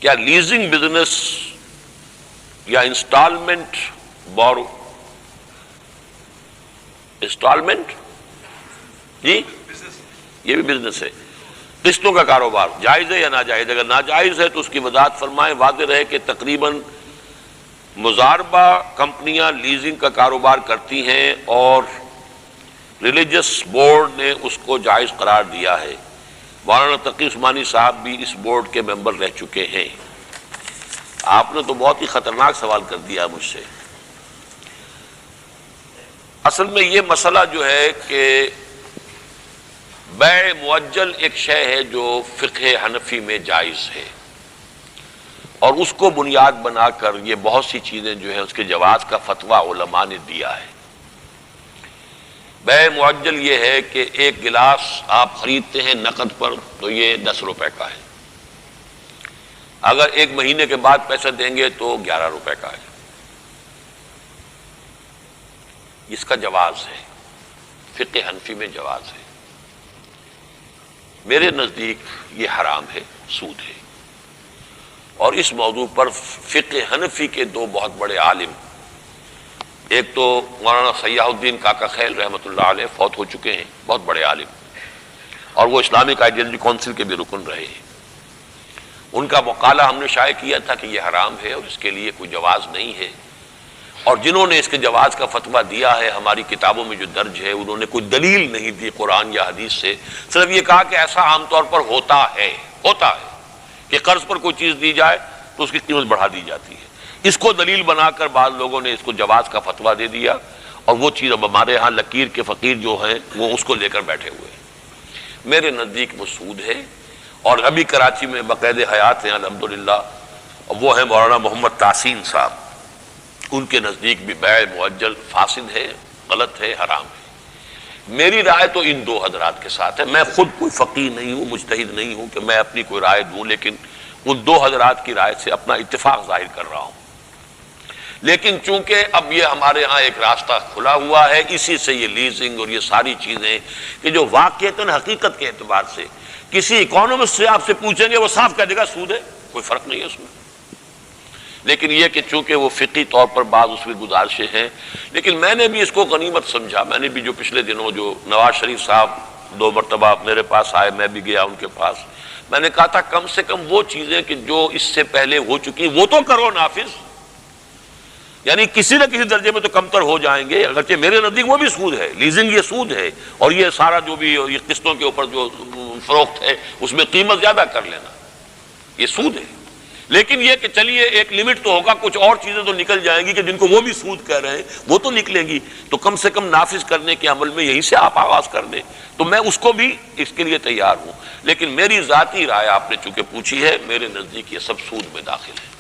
کیا leasing business یا instalment borrow instalment جی یہ بھی بزنس ہے، قسطوں کا کاروبار جائز ہے یا ناجائز؟ اگر ناجائز ہے تو اس کی وضاحت فرمائیں۔ واضح رہے کہ تقریباً مضاربہ کمپنیاں لیزنگ کا کاروبار کرتی ہیں اور ریلیجس بورڈ نے اس کو جائز قرار دیا ہے۔ مولانا تقی عثمانی صاحب بھی اس بورڈ کے ممبر رہ چکے ہیں۔ آپ نے تو بہت ہی خطرناک سوال کر دیا مجھ سے۔ اصل میں یہ مسئلہ جو ہے کہ بیع مؤجل ایک شے ہے جو فقہ حنفی میں جائز ہے، اور اس کو بنیاد بنا کر یہ بہت سی چیزیں جو ہیں اس کے جواز کا فتویٰ علماء نے دیا ہے۔ بیع مؤجل یہ ہے کہ ایک گلاس آپ خریدتے ہیں نقد پر تو یہ 10 روپے کا ہے، اگر 1 مہینے کے بعد پیسے دیں گے تو 11 روپے کا ہے۔ اس کا جواز ہے، فقہ حنفی میں جواز ہے۔ میرے نزدیک یہ حرام ہے، سود ہے، اور اس موضوع پر فقہ حنفی کے 2 بہت بڑے عالم، ایک تو مولانا سیاح الدین کاکا خیل رحمۃ اللہ علیہ فوت ہو چکے ہیں، بہت بڑے عالم، اور وہ اسلامک آئیڈینٹی کونسل کے بھی رکن رہے ہیں۔ ان کا مقالہ ہم نے شائع کیا تھا کہ یہ حرام ہے اور اس کے لیے کوئی جواز نہیں ہے، اور جنہوں نے اس کے جواز کا فتویٰ دیا ہے ہماری کتابوں میں جو درج ہے انہوں نے کوئی دلیل نہیں دی قرآن یا حدیث سے، صرف یہ کہا کہ ایسا عام طور پر ہوتا ہے کہ قرض پر کوئی چیز دی جائے تو اس کی قیمت بڑھا دی جاتی ہے۔ اس کو دلیل بنا کر بعض لوگوں نے اس کو جواز کا فتویٰ دے دیا، اور وہ چیز اب ہمارے ہاں لکیر کے فقیر جو ہیں وہ اس کو لے کر بیٹھے ہوئے ہیں۔ میرے نزدیک وہ سود ہے، اور ابھی کراچی میں بقید حیات ہیں الحمدللہ، وہ ہیں مولانا محمد تحسین صاحب، ان کے نزدیک بھی بیع مؤجل فاسد ہے، غلط ہے، حرام ہے۔ میری رائے تو ان 2 حضرات کے ساتھ ہے۔ میں خود کوئی فقیہ نہیں ہوں، مجتہد نہیں ہوں کہ میں اپنی کوئی رائے دوں، لیکن ان 2 حضرات کی رائے سے اپنا اتفاق ظاہر کر رہا ہوں۔ لیکن چونکہ اب یہ ہمارے ہاں ایک راستہ کھلا ہوا ہے، اسی سے یہ لیزنگ اور یہ ساری چیزیں کہ جو واقعتاً حقیقت کے اعتبار سے کسی اکانومسٹ سے آپ سے پوچھیں گے وہ صاف کہہ دے گا سود ہے، کوئی فرق نہیں ہے اس میں۔ لیکن یہ کہ چونکہ وہ فقہی طور پر بعض اس میں گزارشیں ہیں، لیکن میں نے بھی اس کو غنیمت سمجھا۔ میں نے بھی جو پچھلے دنوں جو نواز شریف صاحب 2 مرتبہ میرے پاس آئے، میں بھی گیا ان کے پاس، میں نے کہا تھا کم سے کم وہ چیزیں کہ جو اس سے پہلے ہو چکی وہ تو کرو نافذ، یعنی کسی نہ کسی درجے میں تو کمتر ہو جائیں گے۔ اگرچہ میرے نزدیک وہ بھی سود ہے، لیزنگ یہ سود ہے، اور یہ سارا جو بھی یہ قسطوں کے اوپر جو فروخت ہے اس میں قیمت زیادہ کر لینا یہ سود ہے۔ لیکن یہ کہ چلیے ایک لمٹ تو ہوگا، کچھ اور چیزیں تو نکل جائیں گی کہ جن کو وہ بھی سود کہہ رہے ہیں وہ تو نکلیں گی، تو کم سے کم نافذ کرنے کے عمل میں یہیں سے آپ آغاز کر دیں، تو میں اس کو بھی اس کے لیے تیار ہوں۔ لیکن میری ذاتی رائے آپ نے چونکہ پوچھی ہے، میرے نزدیک یہ سب سود میں داخل ہے۔